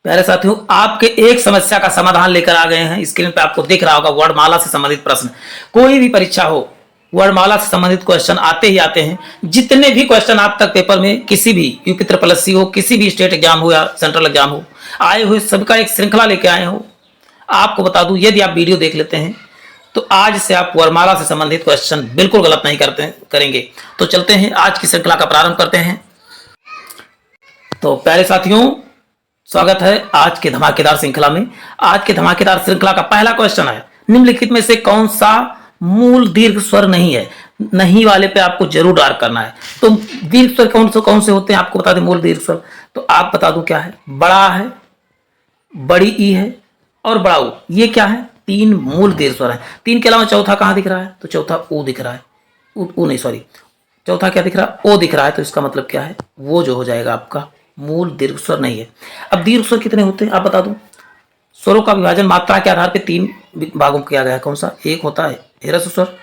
प्यारे साथियों, आपके एक समस्या का समाधान लेकर आ गए हैं। स्क्रीन पे आपको दिख रहा होगा वर्णमाला से संबंधित प्रश्न। कोई भी परीक्षा हो, वर्णमाला से संबंधित क्वेश्चन आते ही आते हैं। जितने भी क्वेश्चन आप तक पेपर में किसी भी यूपी ट्रिपल एससी हो, किसी भी स्टेट एग्जाम हो या सेंट्रल एग्जाम हो आए हुए, सबका एक श्रृंखला लेके आए हो। आपको बता दूं, यदि आप वीडियो देख लेते हैं तो आज से आप वर्णमाला से संबंधित क्वेश्चन बिल्कुल गलत नहीं करेंगे। तो चलते हैं, आज की श्रृंखला का प्रारंभ करते हैं। तो प्यारे साथियों, स्वागत है आज के धमाकेदार श्रृंखला में। आज के धमाकेदार श्रृंखला का पहला क्वेश्चन है, निम्नलिखित में से कौन सा मूल दीर्घ स्वर नहीं है? नहीं वाले पे आपको जरूर डार्क करना है। तो दीर्घ स्वर कौन से होते हैं आपको बता दें। मूल दीर्घ स्वर तो आप बता दो क्या है। बड़ा है, बड़ी ई है और बड़ा ऊ। ये क्या है? तीन मूल दीर्घ स्वर है। तीन के अलावा चौथा कहां दिख रहा है? तो चौथा ओ दिख रहा है। ओ नहीं, सॉरी, चौथा क्या दिख रहा है? ओ दिख रहा है। तो इसका मतलब क्या है? वो जो हो जाएगा आपका मूल दीर्घ स्वर नहीं है। अब दीर्घ स्वर कितने होते हैं आप बता दो। स्वरों का विभाजन मात्रा के आधार पर तीन भागों में किया गया है। कौन सा? एक होता है ह्रस्व स्वर,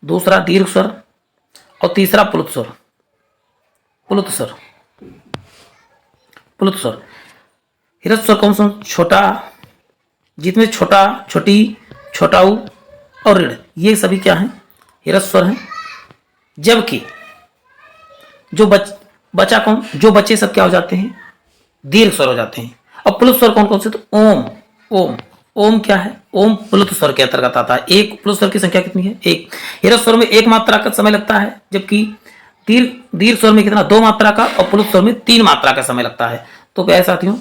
दूसरा दीर्घ स्वर और तीसरा प्लुत स्वर। प्लुत स्वर, प्लुत स्वर। ह्रस्व स्वर कौन सा? छोटा, जितने छोटा, छोटी, छोटा ऊ और ऋण, ये सभी क्या है? ह्रस्व स्वर है। जबकि जो बचा कौन? जो बच्चे सब क्या हो जाते हैं? दीर्घ स्वर हो जाते हैं। और प्लुत स्वर कौन कौन से? तो ओम, ओम, ओम क्या है? ओम प्लुत स्वर के अंतर्गत आता है। एक प्लुत स्वर की संख्या कितनी है? एक। ह्रस्व स्वर में एक मात्रा का समय लगता है, जबकि दीर्घ स्वर में कितना? दो मात्रा का, और प्लुत स्वर में तीन मात्रा का समय लगता है। तो प्यारे साथियों,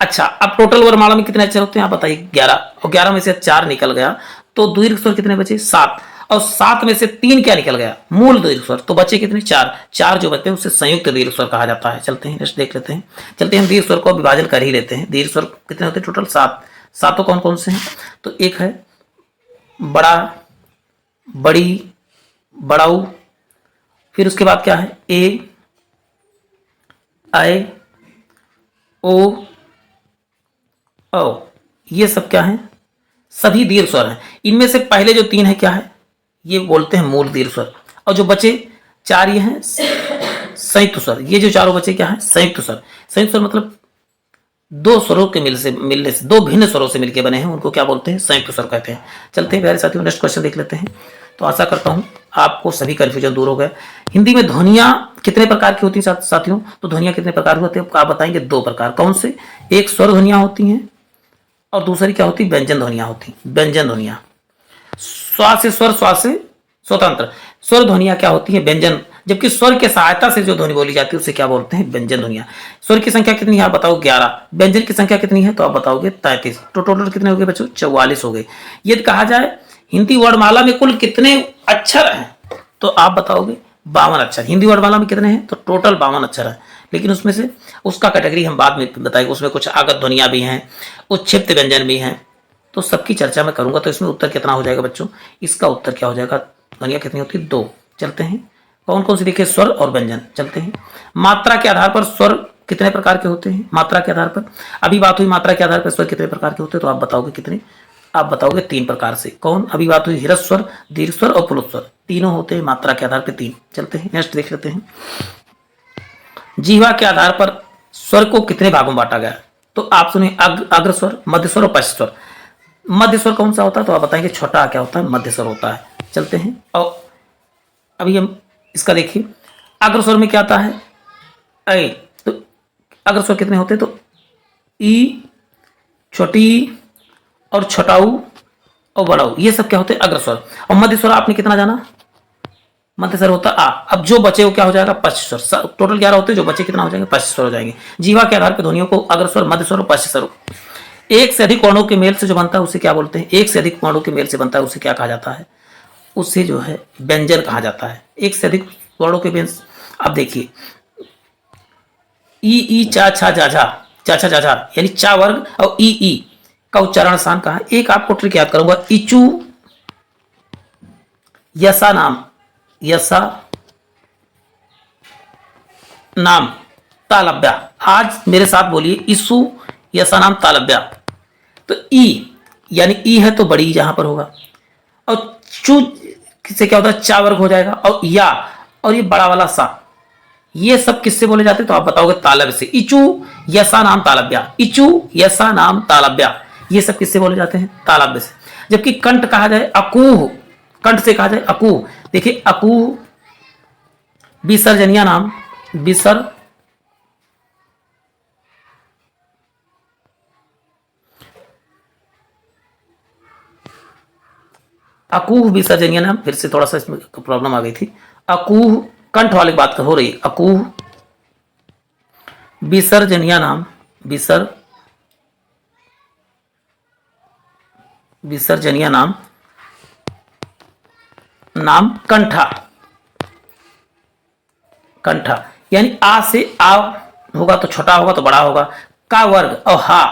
अच्छा, अब टोटल वर्णमाला में कितने अक्षर होते हैं आप बताइए? 11। और 11 में से 4 निकल गया, तो दीर्घ स्वर कितने बचे? 7। और 7 में से 3 क्या निकल गया? मूल दीर्घ स्वर। तो बचे कितने? 4। 4 जो बचते हैं उसे संयुक्त दीर्घ स्वर कहा जाता है। चलते हैं नेक्स्ट देख लेते हैं। चलते हैं, दीर्घ स्वर को विभाजन कर ही लेते हैं। दीर्घ स्वर कितने होते हैं? टोटल 7। सातों कौन कौन से हैं? तो एक है बड़ा, बड़ी, बड़ाऊ, फिर उसके बाद क्या है? ए, आए, ओ, ओ। ये सब क्या है? सभी दीर्घ स्वर हैं। इनमें से पहले जो 3 है क्या है? ये बोलते हैं मूल दीर्घ स्वर। और जो बचे 4 ये हैं संयुक्त स्वर। ये जो चारों बचे क्या है? संयुक्त स्वर। संयुक्त स्वर मतलब दो स्वरों के मिलने से, दो भिन्न स्वरों से मिलकर बने हैं, उनको क्या बोलते हैं? संयुक्त स्वर कहते हैं। चलते हैं प्यारे साथियों, नेक्स्ट क्वेश्चन देख लेते हैं। तो आशा करता हूं आपको सभी कंफ्यूजन दूर हो गए। हिंदी में ध्वनियां कितने प्रकार की होती हैं साथियों? तो ध्वनियां कितने प्रकार की होती है आप बताएंगे? 2 प्रकार। कौन से? एक स्वर ध्वनियां होती हैं और दूसरी क्या होती? व्यंजन ध्वनियां होती। व्यंजन ध्वनियां स्वर से स्वर, स्वर से स्वतंत्र। स्वर ध्वनियां क्या होती है? व्यंजन। जबकि स्वर के सहायता से जो ध्वनि बोली जाती है उसे क्या बोलते हैं? व्यंजन ध्वनियां। स्वर की संख्या कितनी है आप बताओ? 11। व्यंजन की संख्या कितनी है? तो आप बताओगे 33। तो टोटल कितने हो गए बच्चों? 44 हो गए। यदि कहा जाए हिंदी वर्णमाला में कुल कितने अक्षर हैं, तो आप बताओगे 52 अक्षर। हिंदी वर्णमाला में कितने हैं? तो टोटल 52 अक्षर है। लेकिन उसमें से उसका कैटेगरी हम बाद में बताएंगे। उसमें कुछ आगत ध्वनियां भी हैं, उच्छिप्त व्यंजन भी हैं, तो सबकी चर्चा मैं करूंगा। तो इसमें उत्तर कितना हो जाएगा बच्चों? इसका उत्तर क्या हो जाएगा? ध्वनियां कितनी होती है? 2। चलते हैं, कौन कौन से देखिए? स्वर और व्यंजन। चलते हैं, मात्रा के आधार पर स्वर कितने प्रकार के होते हैं? मात्रा के आधार पर अभी बात हुई। मात्रा के आधार पर स्वर कितने प्रकार के होते हैं? तो आप बताओगे कितने? आप बताओगे 3 प्रकार से। कौन? अभी बात हुई ह्रस्व स्वर, दीर्घ स्वर और प्लुत स्वर। तीनों होते हैं मात्रा के आधार पर 3। चलते हैं नेक्स्ट देख लेते हैं। जीवा के आधार पर स्वर को कितने भागों में बांटा गया? तो आप सुनिए, अग्र स्वर, मध्य स्वर और पश्च स्वर। मध्य स्वर कौन सा होता है? तो आप बताएंगे छोटा क्या होता है? मध्य स्वर होता है। चलते हैं, और अभी हम इसका देखिए। अग्र स्वर में क्या आता है? ऐ। तो अग्र स्वर कितने होते हैं? तो ई, छोटी और छोटाऊ और बड़ाऊ, ये सब क्या होते हैं? अग्र स्वर। और मध्य स्वर आपने कितना जाना? मध्य स्वर होता है आ। अब जो बचे वो क्या हो जाएगा? पश्च स्वर। टोटल 11 होते हैं, जो बचे कितना हो जाएंगे? पश्च स्वर हो जाएंगे। जीवा के आधार पर ध्वनियों को अग्र स्वर, मध्य स्वर और पश्च स्वर, एक से अधिक वर्णों के मेल से जो बनता है उसे क्या बोलते हैं? एक से अधिक वर्णों के मेल से बनता है उसे क्या कहा जाता है? उसे जो है व्यंजन कहा जाता है। एक से अधिक वर्णों के मेल। अब देखिए, ई, चा, छा, जा, झा, चा, छा, जा, झा, यानी चा वर्ग और ई का उच्चारण आसान कहा है। एक आपको ट्रिक याद करूंगा, इचू, यसा नाम, यसा नाम, तालब्या। आज मेरे साथ बोलिए, इसु, यसा नाम, तालब्या। तो ई यानी ई है तो बड़ी यहां पर होगा, और चू से क्या होता है? चा वर्ग हो जाएगा, और या, और ये बड़ा वाला सा, ये सब किससे बोले जाते हैं? तो आप बताओगे तालब से। इचू यसा नाम तालब्या, इचू यसा नाम तालब्या, ये सब किससे बोले जाते हैं? तालब्य से। जबकि कंठ कहा जाए अकूह, कंठ से कहा जाए अकूह। देखिए अकूह विसर्जनिया नाम, अकूह विसर्जनिया नाम, फिर से थोड़ा सा इसमें प्रॉब्लम आ गई थी। अकूह कंठ वाली बात हो रही, अकूह विसर्जनिया नाम, विसर्जनिया नाम, नाम कंठा, कंठा यानी आ से आ होगा तो छोटा होगा तो बड़ा होगा, का वर्ग और हा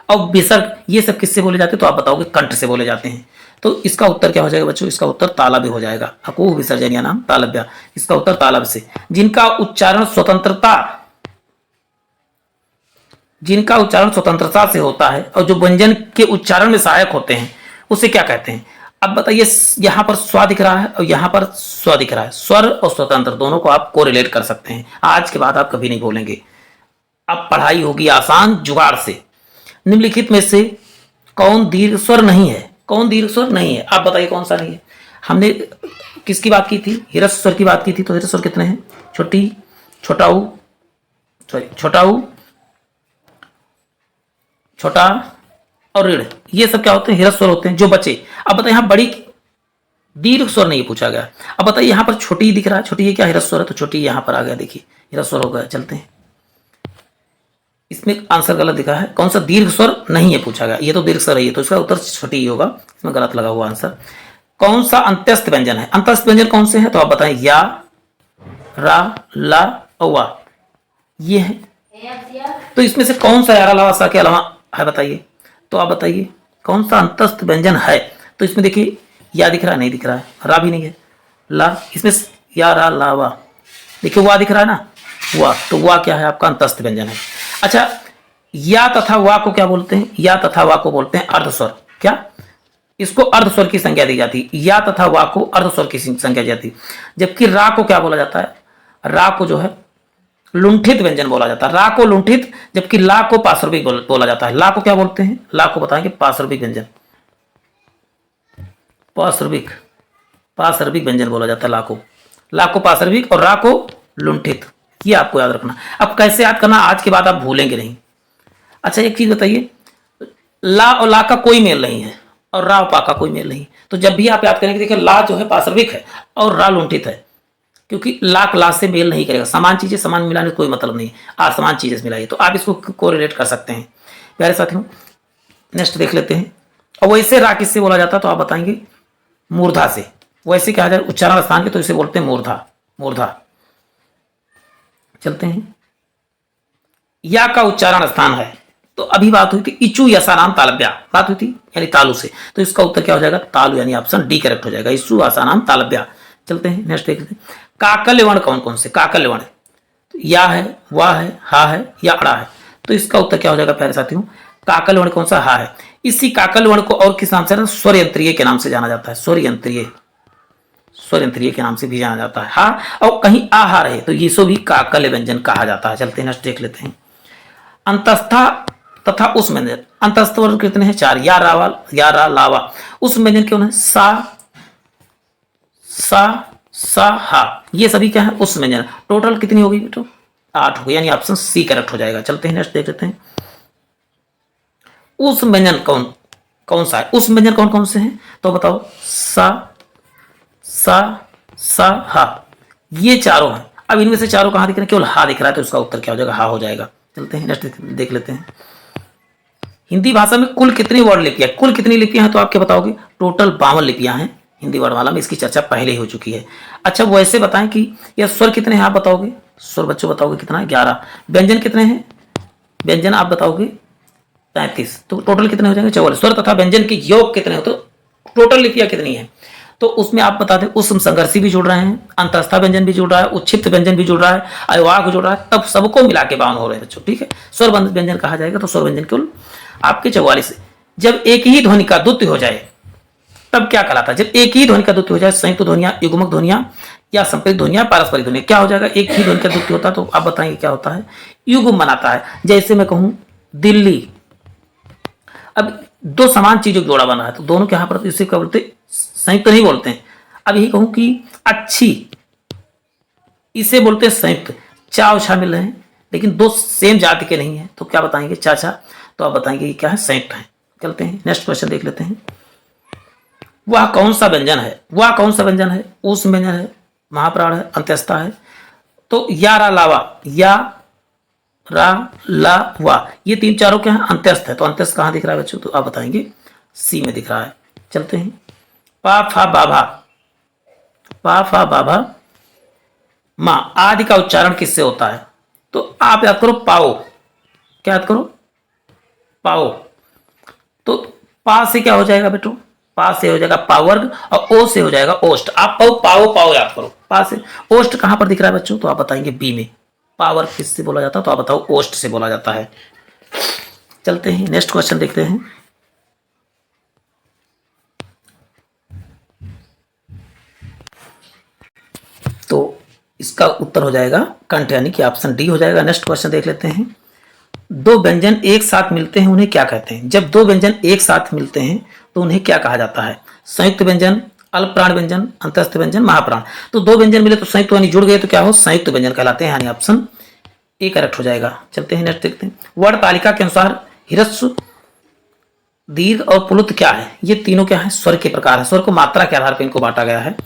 और विसर्ग, ये सब किससे बोले जाते हैं? तो आप बताओगे कंठ से बोले जाते हैं। तो इसका उत्तर क्या हो जाएगा बच्चों? इसका उत्तर तालब्य हो जाएगा। अकूह विसर्जनिया नाम तालब्या, इसका उत्तर तालब से। जिनका उच्चारण स्वतंत्रता से होता है और जो व्यंजन के उच्चारण में सहायक होते हैं उसे क्या कहते हैं? अब बताइए, यहां पर स्व दिख रहा है और यहां पर स्व दिख रहा है, स्वर और स्वतंत्र दोनों को आप कोरिलेट कर सकते हैं। आज के बाद आप कभी नहीं भूलेंगे। अब पढ़ाई होगी आसान जुगाड़ से। निम्नलिखित में से कौन दीर्घ स्वर नहीं है? कौन दीर्घ स्वर नहीं है? आप बताइए कौन सा नहीं है? हमने किसकी बात की थी? ह्रस्व स्वर की बात की थी। तो ह्रस्व स्वर कितने हैं? छोटी, छोटा ऊ, छोटा ऊ, छोटा और ऋण, ये सब क्या होते हैं? ह्रस्व स्वर होते हैं जो बचे। अब बताइए यहां बड़ी दीर्घ स्वर नहीं पूछा गया। अब बताइए यहां पर छोटी दिख रहा है, छोटी ये क्या ह्रस्व स्वर है? तो छोटी यहां पर आ गया, देखिए ह्रस्व स्वर हो गया। चलते हैं, इसमें आंसर गलत दिखा है। कौन सा दीर्घ स्वर नहीं है पूछा गया, ये तो दीर्घ स्वर है, तो इसका उत्तर छोटी ही होगा। इसमें गलत लगा हुआ आंसर। कौन सा अंत्यस्थ व्यंजन है? अंत्यस्थ व्यंजन कौन से हैं? तो आप बताएं। या, रा, ला और वा, ये है। तो इसमें से कौन सा यारा लावा सा के अलावा है? बताइए। तो आप बताइए कौन सा अंतस्थ व्यंजन है? तो इसमें देखिए या दिख रहा है, नहीं दिख रहा है, रा भी नहीं है, ला, इसमें या, रा, ला, वा, देखिए वा दिख रहा है ना, वा, तो वा क्या है? आपका अंतस्थ व्यंजन है। अच्छा, या तथा वा को क्या बोलते हैं? या तथा वा को बोलते हैं अर्धस्वर। क्या? इसको अर्धस्वर की संज्ञा दी जाती है। या तथा वा को अर्धस्वर की संज्ञा दी जाती है। जबकि रा को क्या बोला जाता है? रा को जो है लुंठित व्यंजन बोला जाता है, रा को लुंठित, जबकि ला को पार्श्विक बोला जाता है। ला को क्या बोलते हैं? ला को बताएंगे पार्श्विक व्यंजन, पार्श्विक व्यंजन बोला जाता है ला को पार्श्विक और रा को लुंठित। ये आपको याद रखना। अब कैसे याद करना, आज के बाद आप भूलेंगे नहीं। अच्छा एक चीज बताइए, ला और ला का कोई मेल नहीं है और रा और पा का कोई मेल नहीं, तो जब भी आप याद करेंगे, देखिए ला जो है पार्श्विक है और रा लुंठित है, क्योंकि लाख लाख से मेल नहीं करेगा। समान चीजें समान मिलाने कोई मतलब नहीं, असमान चीजें मिलाइए, तो आप इसको कोरिलेट कर सकते हैं। प्यारे साथियों, नेक्स्ट देख लेते हैं। और वैसे रा किससे बोला जाता है? तो आप बताएंगे मूर्धा से। वैसे कहा जाए उच्चारण स्थान के, तो इसे बोलते हैं मूर्धा। चलते हैं, या का उच्चारण स्थान है, तो अभी बात हुई थी इचू यसा नाम तालब्या, बात हुई थी यानी तालु से, तो इसका उत्तर क्या हो जाएगा? तालु, यानी ऑप्शन डी करेक्ट हो जाएगा, इचू यसा नाम तालब्या। चलते हैं नेक्स्ट देखते हैं। काकल्य वर्ण कौन कौन से? काकल्य वर्ण तो या है, वा है, हा है या अड़ा है, तो इसका उत्तर क्या हो जाएगा प्यारे साथियों? काकल्य वर्ण कौन सा? हा है। इसी काकल्य वर्ण को और किस नाम से? स्वर यंत्रीय के नाम से जाना जाता है, स्वर यंत्रीय के नाम से भी जाना जाता है। हा और कहीं आ हा रहे तो ये भी काकल्य व्यंजन कहा जाता है। चलते हैं नेक्स्ट देख लेते हैं। अंतस्था तथा उस व्यंजन, अंतस्थ वर्ण कितने हैं? 4। या रा, लावा। उस व्यंजन क्यों है? सा, हा, ये सभी क्या है? उस व्यंजन। टोटल कितनी होगी बेटो? 8 हो गई, यानी ऑप्शन सी करेक्ट हो जाएगा। चलते हैं नेक्स्ट देख लेते हैं। उस व्यंजन कौन सा है? उस व्यंजन कौन कौन से हैं? तो बताओ। सा, हा, ये चारों हैं। अब इनमें से चारों कहां दिख रहे हैं? केवल हा दिख रहा है, तो उसका उत्तर क्या हो जाएगा? हा हो जाएगा। चलते हैं नेक्स्ट देख लेते हैं। हिंदी भाषा में कुल कितनी वर्ण लिपियां? कुल कितनी लिपियां हैं? तो आप क्या बताओगे? टोटल 52 लिपियां हैं हिंदी वर्णमाला में, इसकी चर्चा पहले ही हो चुकी है। अच्छा वैसे बताएं कि यह स्वर कितने हैं? आप बताओगे। स्वर बच्चों बताओगे कितना है? 11। व्यंजन कितने हैं? व्यंजन आप बताओगे 35, तो टोटल कितने हो जाएंगे? 44। स्वर तथा व्यंजन के योग कितने हो? तो टोटल लिपियां कितनी है? तो उसमें आप बता दें, उस संघर्षी भी जुड़ रहे हैं, अंतस्था व्यंजन भी जुड़ रहा है, उच्छिप्त व्यंजन भी जुड़ रहा है, अयवाग जुड़ रहा है, तब सबको मिला के 52 हो रहे हैं बच्चों। ठीक है, स्वर व्यंजन कहा जाएगा। तो स्वर व्यंजन केवल आपके 44। जब एक ही ध्वनि का द्वित्व हो जाए तब क्या कहलाता है? जब एक ही ध्वनि का द्वित्व हो जाए, संयुक्त ध्वनियां, युग्मक ध्वनियां या संपेत ध्वनि या पारस्परिक ध्वनि। क्या हो जाएगा, एक ही ध्वनि का द्वितीय होता है, तो आप बताएंगे क्या होता है, युग्म बनाता है। जैसे मैं कहूं दिल्ली, अब दो समान चीजों का जोड़ा बना है तो दोनों के यहाँ पर इसे क्या बोलते हैं, संयुक्त नहीं बोलते हैं। अब यही कहूं कि अच्छी, इसे बोलते हैं संयुक्त। चा और छा मिल रहे हैं लेकिन दो सेम जाति के नहीं है, तो क्या बताएंगे, चाचा, तो आप बताएंगे कि क्या है, संयुक्त है। चलते हैं नेक्स्ट क्वेश्चन देख लेते हैं। वह कौन सा व्यंजन है, वह कौन सा व्यंजन है, ऊष्म व्यंजन है, महाप्राण है, अंत्यस्था है। तो या रा लावा, या रा ला वा, ये तीन चारों क्या है, अंत्यस्थ है। तो अंत्यस्थ कहाँ दिख रहा है बच्चों, तो आप बताएंगे सी में दिख रहा है। चलते हैं पा फा बाभा, पा फा बाभा माँ, आदि का उच्चारण किससे होता है, तो आप याद करो पाओ, क्या याद करो, पाओ। तो पा से क्या हो जाएगा बेटो, पा से हो जाएगा पावर्ग और ओ से हो जाएगा ओष्ट। आप पाओ पाओ पाओ याद करो, पा से। ओष्ट कहां पर दिख रहा है बच्चों, तो आप बताएंगे बी में। पावर किससे बोला जाता है, तो आप बताओ ओष्ट से बोला जाता है। चलते हैं नेक्स्ट क्वेश्चन देखते हैं। तो इसका उत्तर हो जाएगा कंठ, यानी कि ऑप्शन डी हो जाएगा। नेक्स्ट क्वेश्चन देख लेते हैं। दो व्यंजन एक साथ मिलते हैं उन्हें क्या कहते हैं, जब दो व्यंजन एक साथ मिलते हैं तो उन्हें क्या कहा जाता है, संयुक्त व्यंजन, अल्पप्राण व्यंजन, अंतस्थ व्यंजन, महाप्राण। तो दो व्यंजन मिले तो संयुक्त यानी जुड़ गए तो क्या हो, संयुक्त व्यंजन कहलाते हैं, यानी ऑप्शन ए करेक्ट हो जाएगा। चलते हैं नेक्स्ट देखते हैं। वर्ण तालिका के अनुसार ह्रस्व, दीर्घ और प्लुत क्या है, ये तीनों क्या है, स्वर के प्रकार है। स्वर को मात्रा के आधार पर इनको बांटा गया है।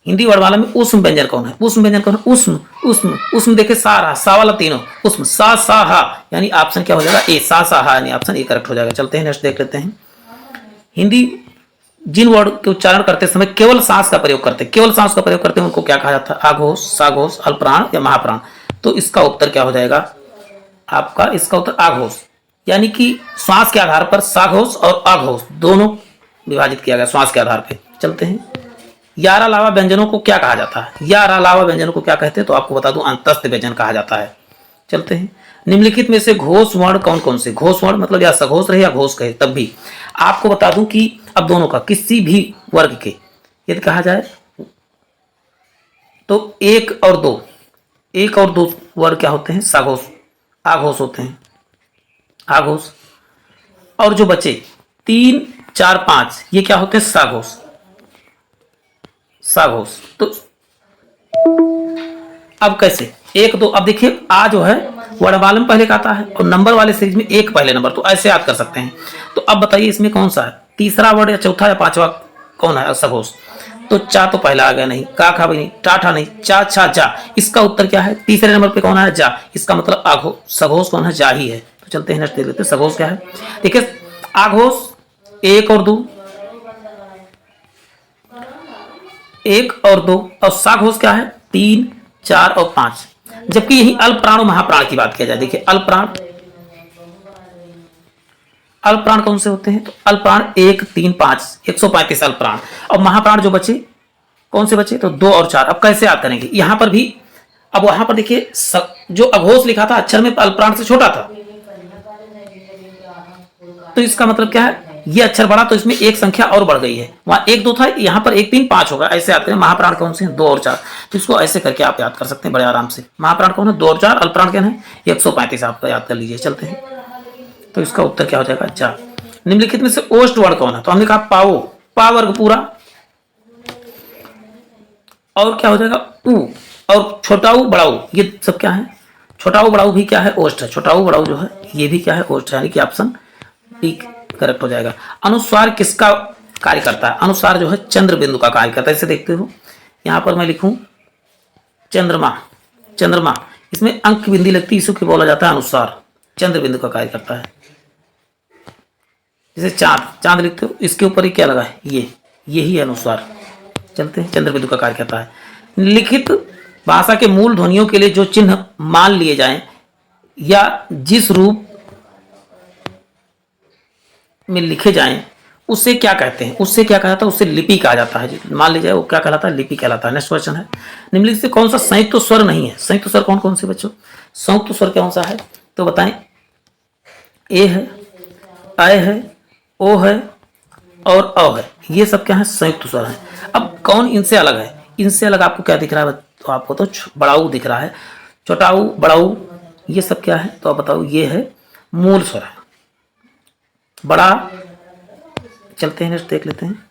हिंदी वर्णमाला में उष्म व्यंजन कौन है, उष्म व्यंजन कौन है, उष्म उष्म उष्म, देखे सा रहा, सा वाला तीनों उष्म, सा सा हा, यानी ऑप्शन क्या हो जाएगा ए, सा सा हा, यानी ऑप्शन ए करेक्ट हो जाएगा। चलते हैं नेक्स्ट देख लेते हैं। हिंदी जिन वर्ड के उच्चारण करते समय केवल सांस का प्रयोग करते, केवल सांस का प्रयोग करते हैं, उनको क्या कहा जाता है, आघोष, साघोष, अल्पप्राण या महाप्राण। तो इसका उत्तर क्या हो जाएगा आपका, इसका उत्तर आघोष, यानी कि श्वास के आधार पर साघोष और आघोष दोनों विभाजित किया गया श्वास के आधार पर। चलते हैं यारा लावा व्यंजनों को क्या कहा जाता है, यारा लावा व्यंजनों को क्या कहते हैं, तो आपको बता दूं अंतस्थ व्यंजन कहा जाता है। चलते हैं निम्नलिखित में से घोष वर्ण कौन कौन से, घोष वर्ण मतलब या सघोष रहे या घोष कहे, तब भी आपको बता दूं कि अब दोनों का किसी भी वर्ग के यदि कहा जाए तो एक और दो वर्ग क्या होते हैं, सघोष, आघोष होते हैं, आघोष। और जो बचे 3 4 5 ये क्या होते हैं, साघोष, साघोष। तो अब कैसे, एक दो, अब देखिए आ जो है वर्णमाला में पहले का आता है और नंबर वाले सीरीज में एक पहले नंबर, तो ऐसे याद कर सकते हैं। तो अब बताइए इसमें कौन सा है, तीसरा वर्ड या चौथा या पांचवा कौन है, सघोष। तो चा तो पहला आ गया नहीं, का खा भी नहीं, टाठा नहीं, चा छा जा, इसका उत्तर क्या है, तीसरे नंबर पे कौन है, जा, इसका मतलब आघो, सघोष कौन है, जा ही है। तो चलते हैं नेक्स्ट देख लेते हैं सघोष क्या है। देखिए आघोष 1 और 2, 1 और 2, और साघोष क्या है 3 4 और 5। जबकि यही अल्पप्राण और महाप्राण की बात किया जाए, देखिए अल्पप्राण, अल्पप्राण कौन से होते हैं, तो अल्पप्राण 1 3 5 135 अल्पप्राण, और महाप्राण जो बचे कौन से बचे, तो 2 और 4। अब कैसे याद करेंगे, यहां पर भी, अब वहां पर देखिए जो अघोष लिखा था अक्षर में अल्पप्राण से छोटा था, तो इसका मतलब क्या है, ये अक्षर बढ़ा तो इसमें एक संख्या और बढ़ गई है, वहां 1 2 था, यहाँ पर 1 3 5 होगा, ऐसे याद करें। महाप्राण कौन से हैं, 2 और 4, तो इसको ऐसे करके आप याद कर सकते हैं बड़े आराम से। महाप्राण कौन है, 2 और 4, अल्पप्राण क्या है 135, आपका याद कर लीजिए। चलते हैं तो इसका उत्तर क्या हो जाएगा, 4। निम्नलिखित में से ओष्ठ वर्ण कौन है, तो हमने कहा पाओ, पा वर्ग पूरा, और क्या हो जाएगा ऊ, और छोटा ऊ बड़ा ऊ, ये सब क्या है, छोटा ऊ बड़ा ऊ भी क्या है, ओष्ठ है। छोटा ऊ बड़ा ऊ जो है ये भी क्या है, ओष्ठ है, यानी कि ऑप्शन डी करेक्ट हो जाएगा। अनुस्वार किसका कार्य करता है, अनुस्वार जो है चंद्र बिंदु का कार्य करता है। इसे देखते हो यहां पर मैं लिखूं चंद्रमा, चंद्रमा, इसमें अंक बिंदी लगती है, इसको बोला जाता है अनुस्वार, चंद्र बिंदु का कार्य करता है। जैसे चांद, चांद लिखते हो, इसके ऊपर ही क्या लगा है, ये यही अनुस्वार। चलते हैं चंद्र बिंदु का कार्य करता है। लिखित भाषा के मूल ध्वनियों के लिए जो चिन्ह मान लिए जाएं या जिस रूप में लिखे जाएं उससे क्या कहते हैं, उससे क्या कहा जाता है, उससे लिपि कहा जाता है। मान लीजिए वो क्या कहलाता है, लिपि कहलाता है। नेक्स्ट क्वेश्चन है, निम्नलिखित से कौन सा संयुक्त स्वर नहीं है, संयुक्त स्वर कौन कौन से बच्चों, संयुक्त स्वर कौन सा है, तो बताएं, ए है, अ है, ओ है और अ है, ये सब क्या है, संयुक्त स्वर है। अब कौन इनसे अलग है, इनसे अलग आपको क्या दिख रहा है? तो आपको तो बड़ाऊ दिख रहा है, छोटाऊ, बड़ाऊ, ये सब क्या है? तो आप बताओ, ये है मूल स्वर है। बड़ा, चलते हैं नेक्स्ट देख लेते हैं।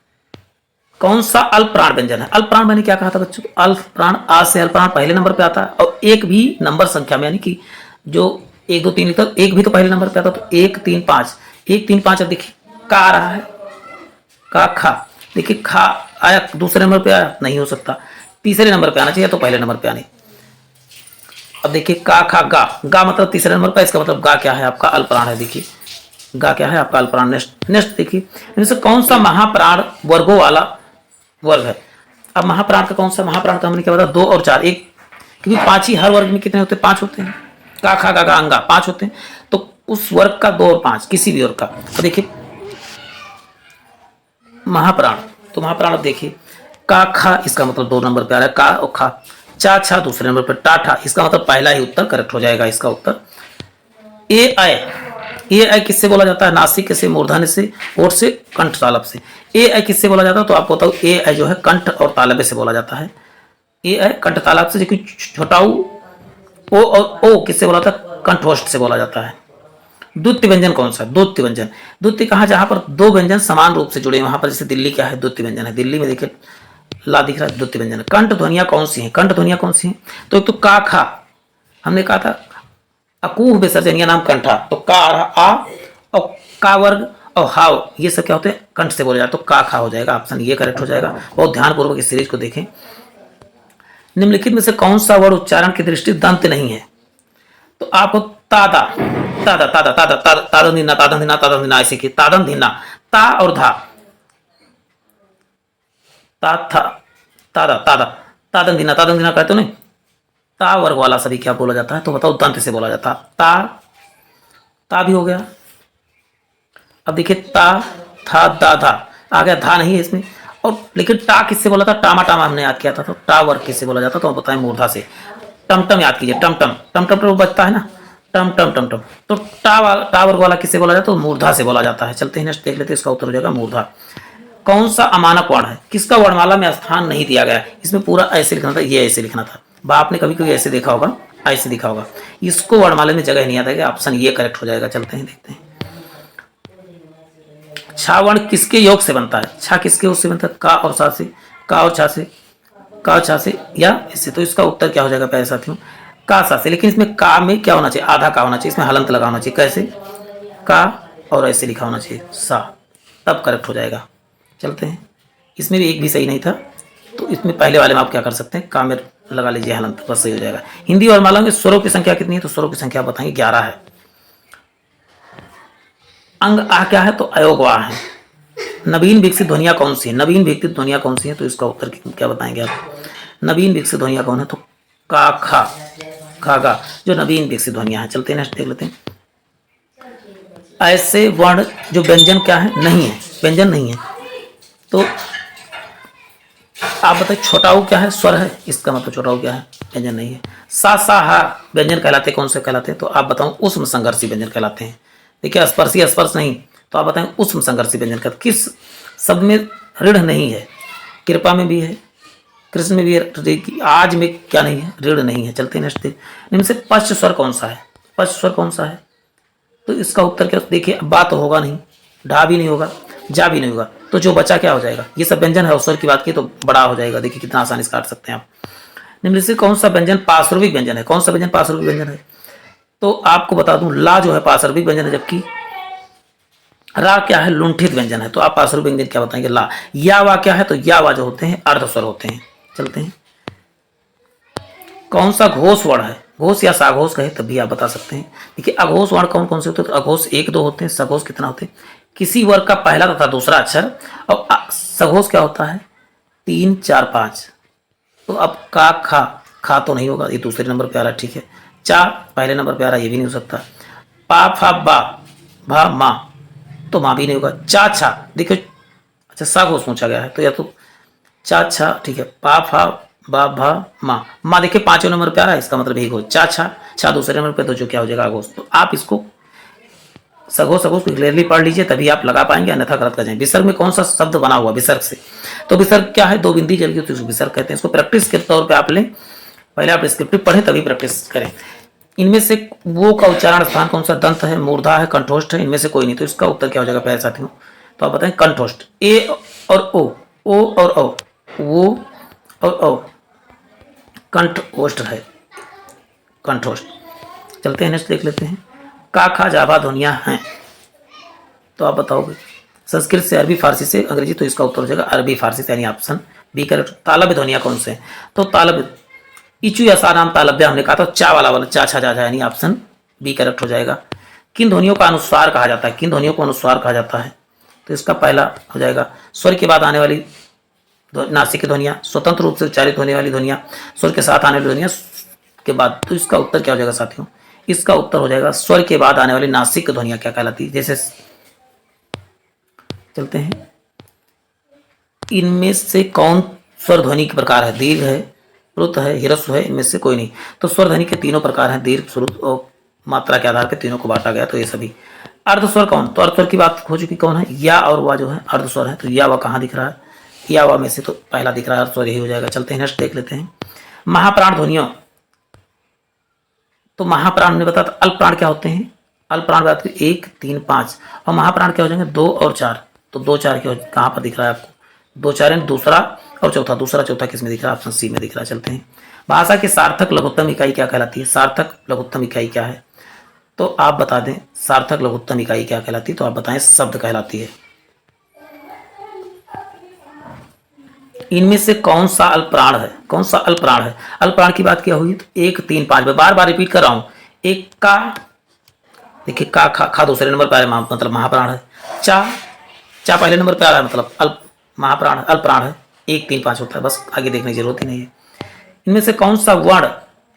कौन सा अल्प प्राण व्यंजन है? अल्प प्राण मैंने क्या कहा था बच्चों? अल्प प्राण, आ से अल्प प्राण पहले नंबर पे आता है, और एक भी नंबर संख्या में, यानी कि जो 1 2 3 लिखता, एक भी तो पहले नंबर पे आता, तो 1 3 5, 1 3 5। अब देखिए का आ रहा है, का खा, देखिए खा आया, दूसरे नंबर पे आया, नहीं हो सकता, तीसरे नंबर पे आना चाहिए, तो पहले नंबर पे आने। अब देखिए का खा गा, गा मतलब तीसरे नंबर पर, इसका मतलब गा क्या है? आपका अल्प प्राण है। देखिए गा क्या है? आपका अल्प प्राण। नेक्स्ट देखिए, इनमें से कौन सा महाप्राण वर्गों वाला वर्ग है? अब महाप्राण का कौन सा? महाप्राण का हमने क्या बताया? 2 और 4, एक, क्योंकि 5 ही हर वर्ग में कितने होते हैं? 5 होते हैं। का खा गा गा अंगा 5 होते हैं, तो उस वर्ग का 2 और 5, किसी भी वर्ग का। तो देखिए महाप्राण, तो महाप्राण, अब देखिए का खा, इसका मतलब 2 नंबर पे आ रहा है, का और खा। चा छा दूसरे नंबर पर, टा ठा, इसका मतलब पहला ही उत्तर करेक्ट हो जाएगा। इसका उत्तर ए आय, ए आई किससे बोला जाता है? नासिक से, मूर्धन्य से, ओठ से, कंठ तालब से। ए आई किससे बोला जाता है? तो आपको बताओ, ए आई जो है कंठ और तालबे से बोला जाता है। ए आई कंठ तालब से, जो छोटाऊ ओ, और ओ किससे बोला जाता है? कंठोष्ठ से बोला जाता है। द्वितीय व्यंजन कौन सा? द्वितीय व्यंजन, द्वितीय कहा जहां पर 2 व्यंजन समान रूप से जुड़े, वहां पर जैसे दिल्ली क्या है? द्वितीय व्यंजन है। दिल्ली में देखिए ला दिख रहा है, द्वितीय व्यंजन। कंठ ध्वनियां कौन सी हैं? कंठ ध्वनियां कौन सी हैं? तो एक तो का खा, हमने कहा था अकूह विसर्जनीय नाम कंठा, तो का आ रहा आ, और का वर्ग और हाव, ये सब क्या होते हैं? कंठ से बोले जाते, तो का खा हो जाएगा। ऑप्शन ये करेक्ट हो जाएगा। बहुत ध्यानपूर्वक इस सीरीज को देखें। निम्नलिखित में से कौन सा वर्ड उच्चारण की दृष्टि दंत नहीं है? तो आपको तादा, तादा तादा तादा तादा तादन धीना, तादन धीना, तादन धीना, ऐसे की तादन धीना, ता और धा, ता था, तादा तादा, तादन धीना, तादन धीना कहते हो नहीं? ता वर्ग वाला सभी क्या बोला जाता है? तो बताओ दंत से बोला जाता है। ता भी हो गया। अब देखिए ता था दा धा आ गया, धा नहीं है इसमें। और लेकिन टा किससे बोला था? टामा टामा हमने याद किया था, तो टा वर्ग किससे बोला जाता? तो हम बताएं मूर्धा से। टमटम याद कीजिए, टमटम, टमटम तो बचता है ना, टम टम टम टम। तो टा वर्ग वाला किससे बोला जाता है? तो मूर्धा से बोला जाता है। चलते हैं नेक्स्ट देख लेते हैं, इसका उत्तर हो जाएगा मूर्धा। कौन सा अमानक वर्ण है? किसका वर्णमाला में स्थान नहीं दिया गया? इसमें पूरा ऐसे लिखना था, ये ऐसे लिखना था। बाप ने कभी कभी ऐसे देखा होगा, ऐसे दिखा होगा, इसको वर्णमाला में जगह नहीं आता है। ऑप्शन ये करेक्ट हो जाएगा। चलते हैं देखते हैं। छा वर्ण किसके योग से बनता है? छा किसके योग से बनता है? का और सा से, का और छा से, का छा से या इससे। तो इसका उत्तर क्या हो जाएगा प्यारे साथियों? का सा से। लेकिन इसमें का में क्या होना चाहिए? आधा का होना चाहिए, इसमें हलंत लगा होना चाहिए। कैसे? का और ऐसे लिखा होना चाहिए सा, तब करेक्ट हो जाएगा। चलते हैं, इसमें भी एक भी सही नहीं था, तो इसमें पहले वाले में आप क्या कर सकते हैं? का में लगा लीजिए हलंत, बस सही हो जाएगा। हिंदी वर्णमाला में स्वरों की संख्या कितनी है? तो स्वरों की संख्या बताएंगे 11 है। अंग आ क्या है? तो अयोगवा है। नवीन विकसित ध्वनिया कौन सी है? नवीन विकसित ध्वनिया कौन सी है? तो इसका उत्तर क्या बताएंगे आप? नवीन विकसित ध्वनिया कौन है? तो का खा, खागा, जो नवीन विकसित ध्वनिया है। चलते हैं नेक्स्ट देख लेते हैं। ऐसे वर्ण जो व्यंजन क्या है? नहीं है, व्यंजन नहीं है। तो आप बताइए छोटाऊ क्या है? स्वर है, इसका मतलब छोटाऊ क्या है? व्यंजन नहीं है। सा सा हा व्यंजन कहलाते, कौन से कहलाते हैं? तो आप बताओ उष्म संघर्षी व्यंजन कहलाते हैं। देखिए स्पर्शी स्पर्श नहीं, तो आप बताएं उष्म संघर्षी व्यंजन कहते। किस शब्द में ऋण नहीं है? कृपा में भी है, कृष्ण में भी है, आज में क्या नहीं है? ऋण नहीं है। चलते नेक्स्ट। इनमें से पश्च स्वर कौन सा है? पश्च स्वर कौन सा है? तो इसका उत्तर क्या? देखिए बा तो होगा नहीं, ढा भी नहीं होगा, जा भी नहीं होगा, तो जो बचा क्या हो जाएगा? ये सब व्यंजन है, स्वर की बात की तो बड़ा हो जाएगा। देखिए कितना आसानी से काट सकते हैं आप। निम्न से कौन सा व्यंजन पार्श्विक व्यंजन है? कौन सा व्यंजन पार्श्विक व्यंजन है? तो आपको बता दूं ला जो है पार्श्विक व्यंजन है, जबकि रा क्या है? लुंठित व्यंजन है। तो आप पार्श्विक व्यंजन क्या बताएंगे? ला। या वा क्या है? तो या वा जो होते हैं अर्ध स्वर होते हैं। चलते हैं, कौन सा घोष वर्ण है? घोष या साघोष कहे तब भी आप बता सकते हैं। देखिए अघोष वर्ण कौन कौन से होते हैं? तो अघोष 1 2 होते हैं। सघोष कितना होते हैं? किसी वर्ग का पहला तथा दूसरा अक्षर। और सघोष क्या होता है? 3 4 5। तो अब का खा, खा तो नहीं होगा, ये दूसरे नंबर पे आ रहा है, ठीक है। चा पहले नंबर पे आ रहा है, ये भी नहीं हो सकता। पा फा बा, भा मा, तो माँ भी नहीं होगा। चा छा, देखिए अच्छा साघोष पूछा गया है, तो या तो चा छा, ठीक है। पा फा बा भा माँ, माँ देखिए 5वें नंबर पे आ रहा है, इसका मतलब एक हो। चा छा, छा दूसरे नंबर पे, तो जो क्या हो जाएगा? आगोश। तो आप इसको सगो सगो उसको क्लियरली पढ़ लीजिए, तभी आप लगा पाएंगे, अन्यथा गलत कर जाएंगे। विसर्ग में कौन सा शब्द बना हुआ विसर्ग से? तो विसर्ग क्या है? दो बिंदी जल गई तो इसको विसर्ग कहते हैं। इसको प्रैक्टिस के तौर पे आप लें, पहले आप डिस्क्रिप्टिव पढ़ें तभी प्रैक्टिस करें। इनमें से वो का उच्चारण स्थान कौन सा? दंत है, मूर्धा है, कंठोष्ठ है, इनमें से कोई नहीं। तो इसका उत्तर क्या हो जाएगा प्यारे साथियों? तो आप बताएं कंठोष्ठ। ए और ओ और औ, वो और औ, कंठोष्ठ है, कंठोष्ठ। चलते हैं नेक्स्ट देख लेते हैं। का खा जावा ध्वनियाँ हैं, तो आप बताओगे संस्कृत से, अरबी फारसी से, अंग्रेजी, तो इसका उत्तर हो जाएगा अरबी फारसी से, यानी ऑप्शन बी करेक्ट। तालब ध्वनियाँ कौन से हैं? तो तालब इचु या नाम तालब्य हमने कहा था, चा वाला चा छा जा, यानी ऑप्शन बी करेक्ट हो जाएगा। किन ध्वनियों का अनुस्वार कहा जाता है? किन ध्वनियों को अनुस्वार कहा जाता है? तो इसका पहला हो जाएगा स्वर के बाद आने वाली नासिक ध्वनियाँ, स्वतंत्र रूप से उच्चारित होने वाली ध्वनियाँ, स्वर के साथ आने वाली ध्वनियाँ के बाद। तो इसका उत्तर क्या हो जाएगा साथियों? इसका उत्तर हो जाएगा स्वर के बाद आने वाली नासिक ध्वनियाँ क्या कहलाती है? जैसे चलते हैं, इनमें से कौन स्वर ध्वनि के प्रकार है? दीर्घ है, प्लुत है, ह्रस्व है, इनमें से कोई नहीं। तो स्वर ध्वनि के तीनों प्रकार हैं, दीर्घ, श्रुत और मात्रा के आधार पर तीनों को बांटा गया। तो ये सभी। अर्धस्वर कौन? तो अर्धस्वर की बात हो चुकी, कौन है? या और वा जो है अर्धस्वर है। तो या वा कहाँ दिख रहा है? या वा में से तो पहला दिख रहा है, अर्धस्वर यही हो जाएगा। चलते हैं नेक्स्ट देख लेते हैं। महाप्राण ध्वनियों, तो महाप्राण ने बताया अल्प प्राण क्या होते हैं? अल्प प्राण बात 1, 3, 5 और महाप्राण क्या हो जाएंगे? 2 और 4। तो 2, 4 कहाँ पर दिख रहा है आपको? 2, 4 यानी दूसरा और चौथा। दूसरा चौथा किस में दिख रहा है? ऑप्शन सी में दिख रहा है। चलते हैं, भाषा की सार्थक लघुत्तम इकाई क्या कहलाती है? सार्थक लघुत्तम इकाई क्या है? तो आप बता दें सार्थक लघुत्तम इकाई क्या कहलाती है? तो आप बताएं शब्द कहलाती है। इनमें से कौन सा अल्प प्राण है? कौन सा अल्प प्राण है? अल्प प्राण की बात क्या हुई? तो 1, 3, 5 में बार बार रिपीट कर रहा हूं। एक का, देखिए का खा दूसरे नंबर पर आ, मतलब महाप्राण है। चा पहले नंबर पर आ रहा है, मतलब अल्प महाप्राण अल्प प्राण है। 1, 3, 5 होता है, बस आगे देखने की जरूरत ही नहीं है। इनमें से कौन सा वर्ण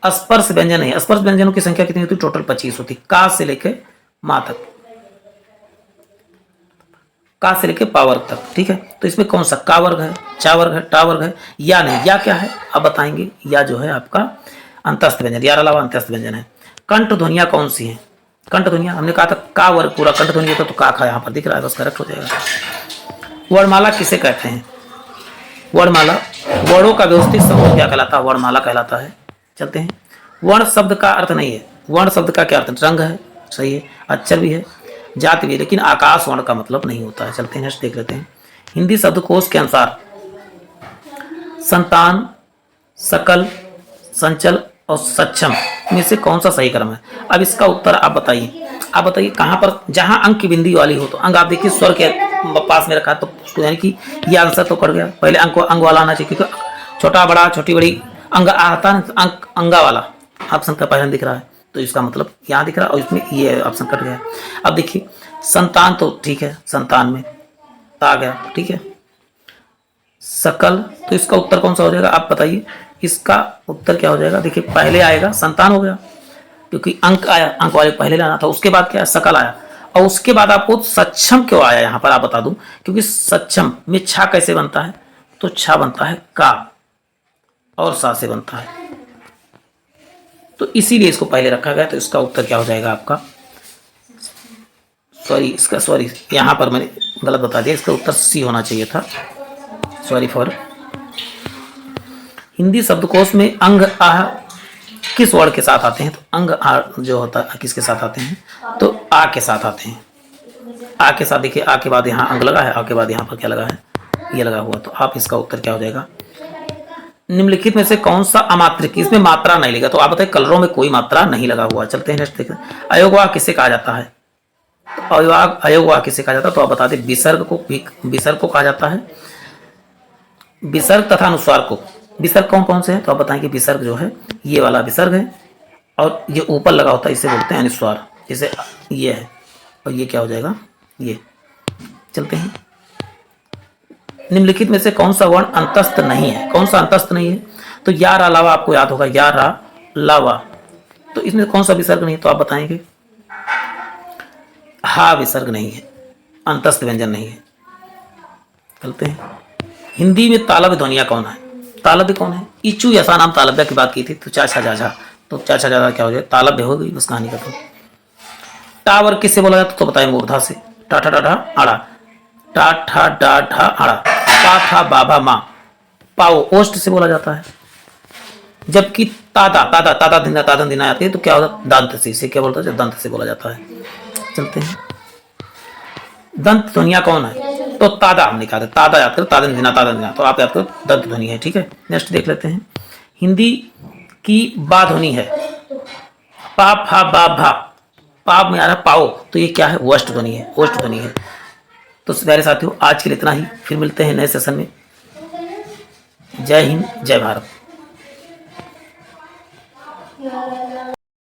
स्पर्श व्यंजन है? स्पर्श व्यंजनों की संख्या कितनी होती है? टोटल 25 होती है, का से लेके माँ तक, का से लेके पा वर्ग तक। ठीक है, तो इसमें कौन सा का वर्ग है, चा वर्ग है, टा वर्ग है, या नहीं? या क्या है अब बताएंगे? या जो है आपका अंतस्थ व्यंजन, या अलावा अंतस्थ व्यंजन है। कंठ ध्वनियाँ कौन सी हैं? कंठ ध्वनियाँ हमने कहा था का वर्ग पूरा कंठ ध्वनि होता, तो का खा यहाँ पर दिख रहा है, बस करेक्ट हो जाएगा। वर्णमाला किसे कहते हैं? वर्णमाला वर्णों का व्यवस्थित समूह क्या कहलाता है? वर्णमाला कहलाता है। चलते हैं, वर्ण शब्द का अर्थ नहीं है। वर्ण शब्द का क्या अर्थ? रंग है, सही है, अक्षर भी है, जाति भी है, लेकिन आकाश वर्ण का मतलब नहीं होता है। चलते हैं नेक्स्ट देख लेते हैं। हिंदी शब्दकोश के अनुसार संतान, सकल, संचल और सक्षम में से कौन सा सही क्रम है? अब इसका उत्तर आप बताइए। आप बताइए कहाँ पर, जहां अंक की बिंदी वाली हो। तो अंग आप देखिए स्वर के पास में रखा, तो यानी कि ये आंसर तो कर गया। पहले अंग वाला आना चाहिए, क्योंकि छोटा बड़ा छोटी बड़ी अंग आता है, अंक अंगा वाला ऑप्शन का पहले दिख रहा है, तो इसका मतलब यहाँ दिख रहा है और इसमें ये ऑप्शन कट गया। अब देखिए संतान तो ठीक है, संतान में आ गया, ठीक है। सकल, तो इसका उत्तर कौन सा हो जाएगा आप बताइए? इसका उत्तर क्या हो जाएगा? देखिए पहले आएगा संतान हो गया, क्योंकि अंक आया, अंक वाले पहले लाना था, उसके बाद क्या है? सकल आया, और उसके बाद आपको सक्षम क्यों आया यहाँ पर आप बता दूं, क्योंकि सक्षम में छा कैसे बनता है? तो छा बनता है का और सा से बनता है, तो इसीलिए इसको पहले रखा गया। तो इसका उत्तर क्या हो जाएगा आपका? सॉरी यहाँ पर मैंने गलत बता दिया, इसका उत्तर सी होना चाहिए था, सॉरी फॉर। हिंदी शब्दकोश में अंग आह किस वर्ण के साथ आते हैं? तो अंग आ जो होता है किसके साथ आते हैं? तो आ के साथ आते हैं। आ के साथ देखिए, आ के बाद यहाँ अंग लगा है, आ के बाद यहाँ पर क्या लगा है? ये लगा हुआ। तो आप इसका उत्तर क्या हो जाएगा? निम्नलिखित में से कौन सा अमात्रिक, इसमें मात्रा नहीं लगा, तो आप बताइए कलरों में कोई मात्रा नहीं लगा हुआ। चलते हैं नेक्स्ट देखते हैं। अयोगवाह किसे कहा जाता है? तो अयोगवाह किसे कहा जाता है? तो आप बता दें विसर्ग को कहा जाता है। विसर्ग तथा अनुस्वार को, विसर्ग कौन कौन से हैं? तो आप बताएं कि विसर्ग जो है ये वाला विसर्ग है, और ये ऊपर लगा होता है इसे बोलते हैं अनुस्वार, जैसे ये है, और ये क्या हो जाएगा? ये। चलते हैं, निम्नलिखित में से कौन सा वर्ण अंतस्थ नहीं है? कौन सा अंतस्थ नहीं है? तो यार अलावा आपको याद होगा, यार लावा, तो इसमें कौन सा विसर्ग नहीं है? तो आप बताएंगे हा विसर्ग नहीं है, अंतस्थ व्यंजन नहीं है। चलते हैं, हिंदी में तालव्य ध्वनिया कौन है? तालव्य कौन है? इचू ऐसा नाम तालव्य की बात की थी, तो चाचा जाजा, तो चाचा जाजा क्या हो जाए? तालव्य हो गई, बस कहानी का। तो टावर किससे बोला जाता है तो बताएं मूर्धा से। टा ठा डा ढा आड़ा, टा ठा डा ढा आड़ा, पा फा बा भा मा, पाओ ओष्ठ से बोला जाता है। जबकि तादा तादा तादा धिना तादन धिना आती है तो क्या होता है दंत से क्या बोलता है दंत से बोला जाता है। चलते हैं, दंत ध्वनिया कौन है तो तादा हमने कहा था, तादा याद करो, तादन धिना तो आप याद करो दंत ध्वनि है। ठीक है, नेक्स्ट देख लेते हैं। हिंदी की बा ध्वनि है, पा फा बा भा, पाप में आ रहा पाओ तो ये क्या है वष्ट ध्वनि है, ओष्ठ ध्वनि है। तो प्यारे साथियों आज के लिए इतना ही, फिर मिलते हैं नए सेशन में। जय हिंद जय भारत।